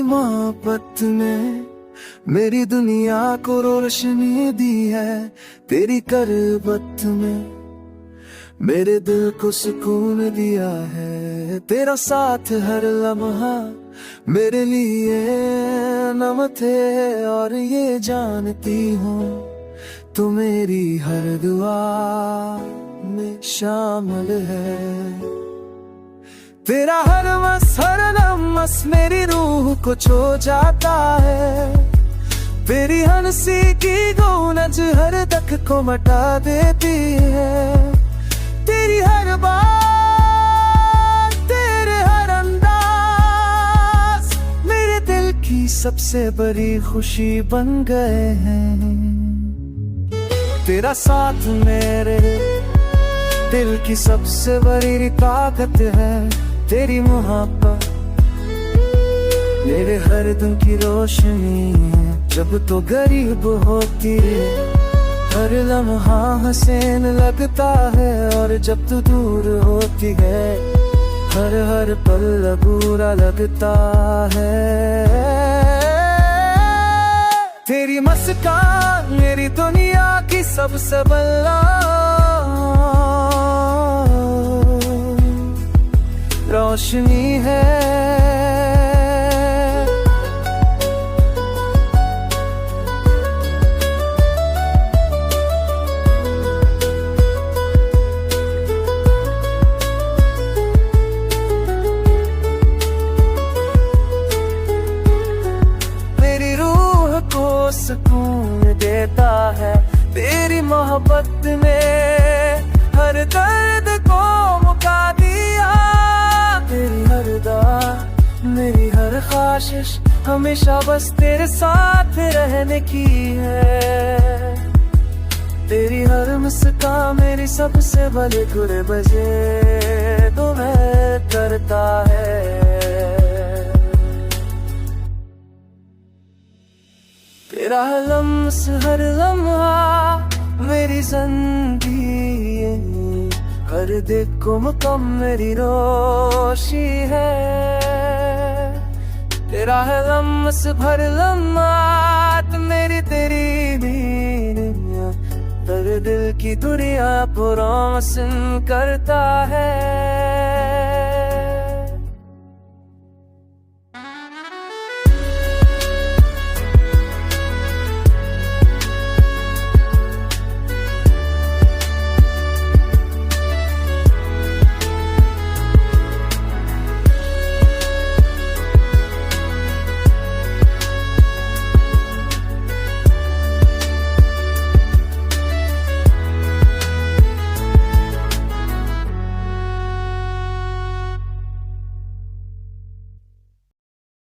मोहब्बत ने मेरी दुनिया को रोशनी दी है। तेरी करबत में मेरे दिल को सुकून दिया है। तेरा साथ हर लम्हा मेरे लिए नमत है, और ये जानती हूँ तू मेरी हर दुआ में शामिल है। तेरा हर लम्स मेरी रूह को छू जाता है। तेरी हंसी की गूंज हर तक को मटा देती है। तेरी हर बात, तेरे हर अंदाज मेरे दिल की सबसे बड़ी खुशी बन गए हैं। तेरा साथ मेरे दिल की सबसे बड़ी ताकत है। तेरी मोहब्बत मेरे हर दिन की रोशनी है। जब तो गरीब होती है हर लम्हा हसीन लगता है, और जब तू दूर होती है हर पल बुरा लगता है। तेरी मुस्कान मेरी दुनिया की सबसे बड़ा रोशनी है। मेरी रूह को सुकून देता है। तेरी मोहब्बत ने हर दर्द को मुका दिया। तेरी हर दुआ मेरी हर ख्वाहिश हमेशा बस तेरे साथ रहने की है। तेरी हर मुस्कान मेरी सबसे बड़ी गुर बजे तो मैं करता है। तेरा लम्स हर लम्हा मेरी जिंदगी है। हर दिल को मुकम मेरी रोशी है। तेरा है लम्स भर लम्हात मेरी तेरी दुनिया, तेरे दिल की दुनिया को रोशन करता है।